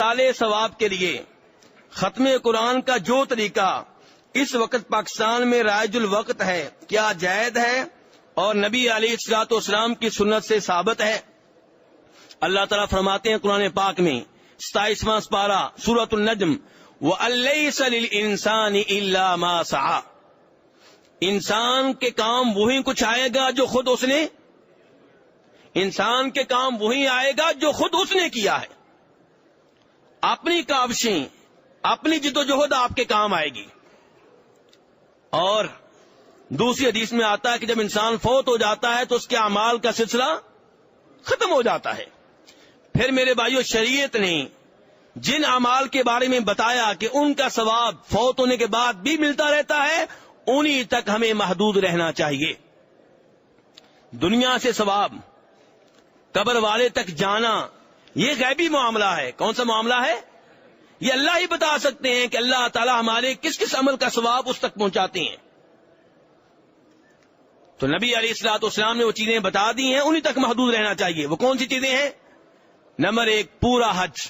سالے ثواب کے لیے ختم قرآن کا جو طریقہ اس وقت پاکستان میں رائج الوقت ہے، کیا جائز ہے اور نبی علیہ الصلوۃ والسلام کی سنت سے ثابت ہے؟ اللہ تعالیٰ فرماتے ہیں قرآن پاک میں 27واں سپارہ سورۃ النجم، وَأَلَّيْسَ لِلْإِنسَانِ إِلَّا مَا سَعَى، انسان کے کام وہی کچھ آئے گا جو خود اس نے، انسان کے کام وہی آئے گا جو خود اس نے کیا ہے. اپنی کاوشیں، اپنی جد و جہد آپ کے کام آئے گی. اور دوسری حدیث میں آتا ہے کہ جب انسان فوت ہو جاتا ہے تو اس کے اعمال کا سلسلہ ختم ہو جاتا ہے. پھر میرے بھائیو، شریعت نے جن اعمال کے بارے میں بتایا کہ ان کا ثواب فوت ہونے کے بعد بھی ملتا رہتا ہے، انہی تک ہمیں محدود رہنا چاہیے. دنیا سے ثواب، قبر والے تک جانا، یہ غیبی معاملہ ہے. کون سا معاملہ ہے؟ یہ اللہ ہی بتا سکتے ہیں کہ اللہ تعالی ہمارے کس کس عمل کا ثواب اس تک پہنچاتے ہیں. تو نبی علیہ الصلوۃ والسلام نے وہ چیزیں بتا دی ہیں، انہی تک محدود رہنا چاہیے. وہ کون سی چیزیں ہیں؟ نمبر 1، پورا حج،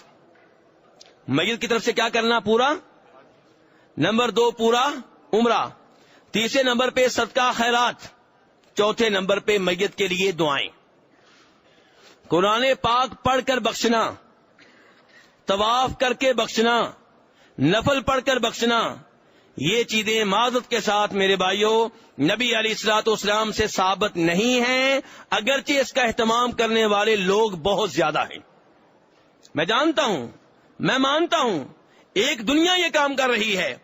میت کی طرف سے کیا کرنا؟ پورا. نمبر 2، پورا عمرہ. تیسرے نمبر پہ صدقہ خیرات. چوتھے نمبر پہ میت کے لیے دعائیں. قرآن پاک پڑھ کر بخشنا، طواف کر کے بخشنا، نفل پڑھ کر بخشنا، یہ چیزیں معذرت کے ساتھ میرے بھائیوں نبی علیہ الصلوۃ والسلام سے ثابت نہیں ہیں، اگرچہ اس کا اہتمام کرنے والے لوگ بہت زیادہ ہیں. میں جانتا ہوں، میں مانتا ہوں ایک دنیا یہ کام کر رہی ہے،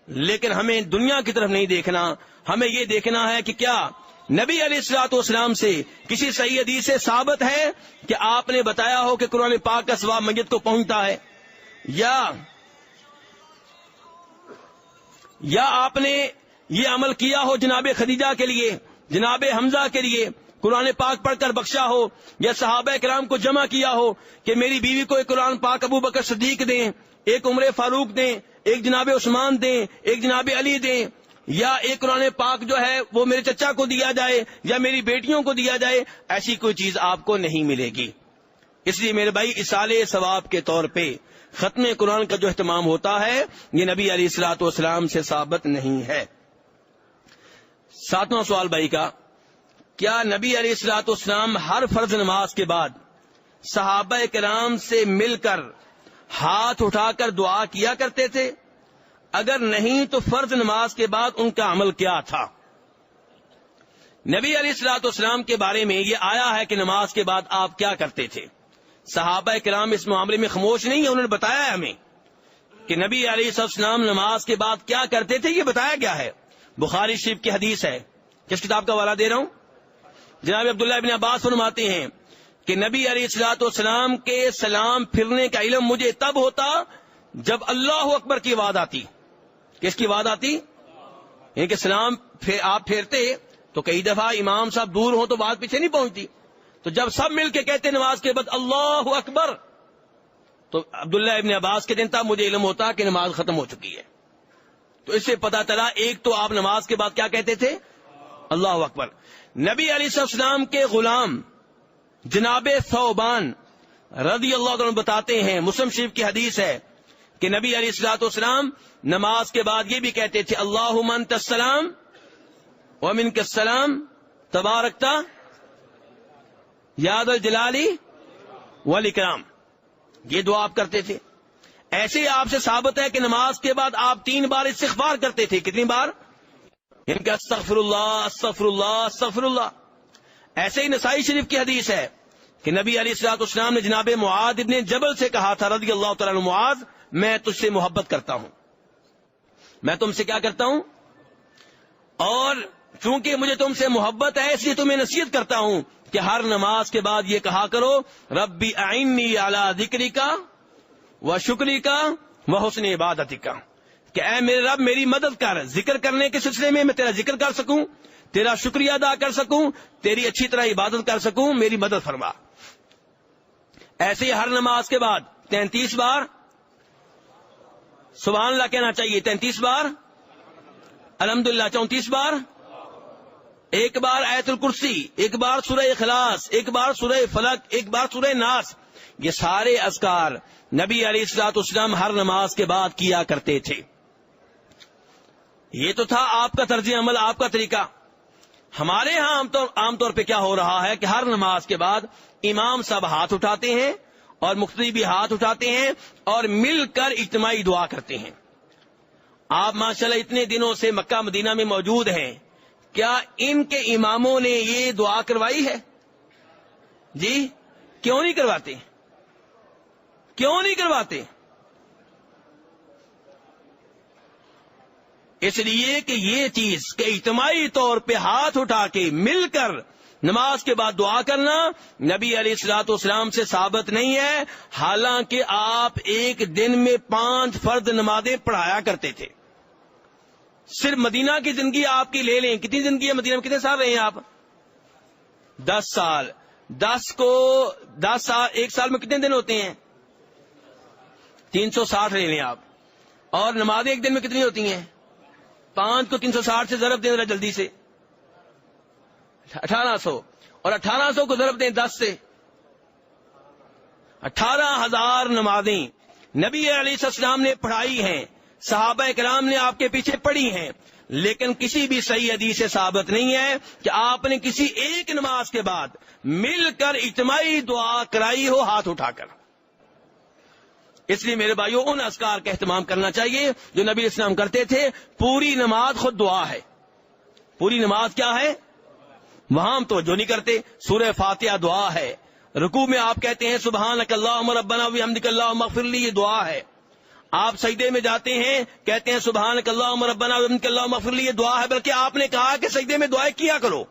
لیکن ہمیں دنیا کی طرف نہیں دیکھنا. ہمیں یہ دیکھنا ہے کہ کیا نبی علیہ الصلوۃ والسلام سے کسی صحیح حدیث سے ثابت ہے کہ آپ نے بتایا ہو کہ قرآن پاک کا ثواب میت کو پہنچتا ہے، یا آپ نے یہ عمل کیا ہو جناب خدیجہ کے لیے، جناب حمزہ کے لیے، قرآن پاک پڑھ کر بخشا ہو، یا صحابہ کرام کو جمع کیا ہو کہ میری بیوی کو ایک قرآن پاک ابو بکر صدیق دیں، ایک عمر فاروق دیں، ایک جناب عثمان دیں، ایک جناب علی دیں، یا ایک قرآن پاک جو ہے وہ میرے چچا کو دیا جائے یا میری بیٹیوں کو دیا جائے. ایسی کوئی چیز آپ کو نہیں ملے گی. اس لیے میرے بھائی اصالہ ثواب کے طور پہ ختم قرآن کا جو اہتمام ہوتا ہے یہ نبی علیہ الصلوۃ والسلام سے ثابت نہیں ہے. 7واں سوال بھائی کا، کیا نبی علیہ الصلوۃ والسلام ہر فرض نماز کے بعد صحابہ کرام سے مل کر ہاتھ اٹھا کر دعا کیا کرتے تھے؟ اگر نہیں تو فرض نماز کے بعد ان کا عمل کیا تھا؟ نبی علیہ الصلوۃ والسلام کے بارے میں یہ آیا ہے کہ نماز کے بعد آپ کیا کرتے تھے. صحابہ کرام اس معاملے میں خاموش نہیں ہیں، انہوں نے بتایا ہے ہمیں کہ نبی علیہ الصلوۃ والسلام نماز کے بعد کیا کرتے تھے، یہ بتایا گیا ہے. بخاری شریف کی حدیث ہے. کس کتاب کا حوالہ دے رہا ہوں؟ جناب عبداللہ ابن عباس فرماتے ہیں کہ نبی علیہ الصلوۃ والسلام کے سلام پھرنے کا علم مجھے تب ہوتا جب اللہ اکبر کی آواز آتی. کس کی آواز آتی؟ یعنی کہ سلام آپ پھیرتے تو کئی دفعہ امام صاحب دور ہوں تو بات پیچھے نہیں پہنچتی، تو جب سب مل کے کہتے نماز کے بعد اللہ اکبر، تو عبداللہ ابن عباس کے دن تب مجھے علم ہوتا کہ نماز ختم ہو چکی ہے. تو اس سے پتا چلا ایک تو آپ نماز کے بعد کیا کہتے تھے؟ اللہ اکبر. نبی علیہ السلام کے غلام جناب ثوبان رضی اللہ عنہ بتاتے ہیں، مسلم شریف کی حدیث ہے کہ نبی علیہ الصلوۃ والسلام نماز کے بعد یہ بھی کہتے تھے اللہم انت السلام ومنک السلام تبارکتا یا ذا الجلال والاکرام. یہ دعا آپ کرتے تھے. ایسے ہی آپ سے ثابت ہے کہ نماز کے بعد آپ 3 بار استغفار کرتے تھے. کتنی بار؟ ان کا استغفر اللہ استغفر اللہ استغفر اللہ. ایسے ہی نسائی شریف کی حدیث ہے کہ نبی علیہ الصلوۃ والسلام نے جناب معاذ ابن جبل سے کہا تھا رضی اللہ تعالیٰ عنہ، معاذ میں تجھ سے محبت کرتا ہوں، میں تم سے کیا کرتا ہوں، اور چونکہ مجھے تم سے محبت ہے اس لیے تمہیں نصیحت کرتا ہوں کہ ہر نماز کے بعد یہ کہا کرو ربی اعنی علی ذکرک و شکرک و حسن عبادتک، کہ اے میرے رب میری مدد کر، ذکر کرنے کے سلسلے میں تیرا ذکر کر سکوں، تیرا شکریہ ادا کر سکوں، تیری اچھی طرح عبادت کر سکوں، میری مدد فرما. ایسے ہی ہر نماز کے بعد 33 بار سبحان اللہ کہنا چاہیے، 33 بار الحمدللہ، 34 بار ایک بار آیت الکرسی، ایک بار سورہ اخلاص، ایک بار سورہ فلق، ایک بار سورہ ناس، یہ سارے اذکار نبی علیہ الصلوۃ والسلام ہر نماز کے بعد کیا کرتے تھے. یہ تو تھا آپ کا طرز عمل، آپ کا طریقہ. ہمارے ہاں عام طور پہ کیا ہو رہا ہے کہ ہر نماز کے بعد امام صاحب ہاتھ اٹھاتے ہیں اور مقتدی بھی ہاتھ اٹھاتے ہیں اور مل کر اجتماعی دعا کرتے ہیں. آپ ماشاءاللہ اتنے دنوں سے مکہ مدینہ میں موجود ہیں، کیا ان کے اماموں نے یہ دعا کروائی ہے؟ جی کیوں نہیں کرواتے؟ کیوں نہیں کرواتے؟ اس لیے کہ یہ چیز کہ اجتماعی طور پہ ہاتھ اٹھا کے مل کر نماز کے بعد دعا کرنا نبی علیہ الصلوۃ والسلام سے ثابت نہیں ہے. حالانکہ آپ ایک دن میں 5 فرض نمازیں پڑھایا کرتے تھے. صرف مدینہ کی زندگی آپ کی لے لیں، کتنی زندگی ہے مدینہ میں؟ کتنے سال رہے ہیں آپ؟ 10 سال. 10 سال، ایک سال میں کتنے دن ہوتے ہیں؟ 360 لے لیں آپ. اور نمازیں ایک دن میں کتنی ہوتی ہیں؟ 5 کو 360 سے ضرب دیں ذرا جلدی سے، 1800. اور 1800 کو ضرب دیں 10 سے، 18,000 نمازیں نبی علیہ السلام نے پڑھائی ہیں، صحابہ کرام نے آپ کے پیچھے پڑھی ہیں. لیکن کسی بھی صحیح حدیث سے ثابت نہیں ہے کہ آپ نے کسی ایک نماز کے بعد مل کر اجتماعی دعا کرائی ہو ہاتھ اٹھا کر. اس لیے میرے بھائیوں ان اذکار کا اہتمام کرنا چاہیے جو نبی اسلام کرتے تھے. پوری نماز خود دعا ہے. پوری نماز کیا ہے؟ وہاں ہم توجہ نہیں کرتے. سورہ فاتحہ دعا ہے. رکوع میں آپ کہتے ہیں سبحانک اللہم ربنا وبحمدک اللہم اغفر لی، یہ دعا ہے. آپ سجدے میں جاتے ہیں کہتے ہیں سبحانک اللہم ربنا وبحمدک اللہم اغفر لی، یہ دعا ہے. بلکہ آپ نے کہا کہ سجدے میں دعائیں کیا کرو.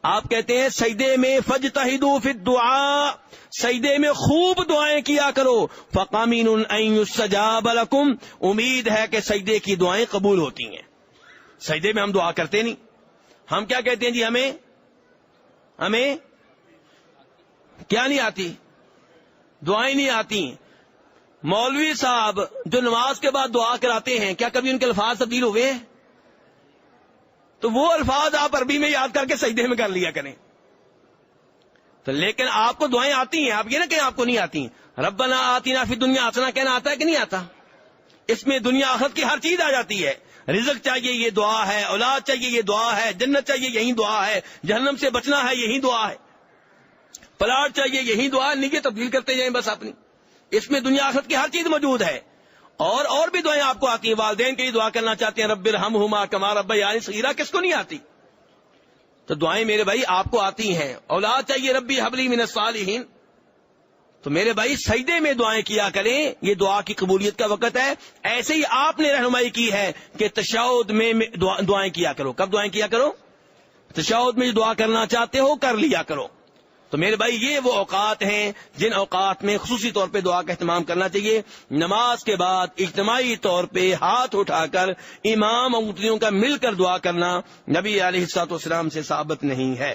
آپ کہتے ہیں سجدے میں فاجتہدوا فی الدعاء، سجدے میں خوب دعائیں کیا کرو. فقامین ان یستجاب لکم، امید ہے کہ سجدے کی دعائیں قبول ہوتی ہیں. سجدے میں ہم دعا کرتے نہیں. ہم کیا کہتے ہیں جی ہمیں کیا نہیں آتی؟ دعائیں نہیں آتی. مولوی صاحب جو نماز کے بعد دعا کراتے ہیں کیا کبھی ان کے الفاظ تبدیل ہوئے ہیں؟ تو وہ الفاظ آپ عربی میں یاد کر کے سجدے میں کر لیا کریں. تو لیکن آپ کو دعائیں آتی ہیں، آپ یہ نہ کہیں آپ کو نہیں آتی. ربنا آتنا فی الدنیا حسنہ کہنا آتا ہے کہ نہیں آتا؟ اس میں دنیا آخرت کی ہر چیز آ جاتی ہے. رزق چاہیے یہ دعا ہے، اولاد چاہیے یہ دعا ہے، جنت چاہیے یہی دعا ہے، جہنم سے بچنا ہے یہی دعا ہے، پلاٹ چاہیے یہی دعا. نیت تبدیل کرتے جائیں بس اپنی. اس میں دنیا آخرت کی ہر چیز موجود ہے. اور بھی دعائیں آپ کو آتی ہیں. والدین کے لیے دعا کرنا چاہتے ہیں رب ارحمہما کما ربیانی صغیرا، کس کو نہیں آتی؟ تو دعائیں میرے بھائی آپ کو آتی ہیں. اولاد چاہیے ربی حبلی من الصالحین، تو میرے بھائی سجدے میں دعائیں کیا کریں، یہ دعا کی قبولیت کا وقت ہے. ایسے ہی آپ نے رہنمائی کی ہے کہ تشہد میں دعائیں کیا کرو. کب دعائیں کیا کرو؟ تشہد میں جو دعا کرنا چاہتے ہو کر لیا کرو. تو میرے بھائی یہ وہ اوقات ہیں جن اوقات میں خصوصی طور پہ دعا کا اہتمام کرنا چاہیے. نماز کے بعد اجتماعی طور پہ ہاتھ اٹھا کر امام اور مقتدیوں کا مل کر دعا کرنا نبی علیہ الصلوۃ والسلام سے ثابت نہیں ہے.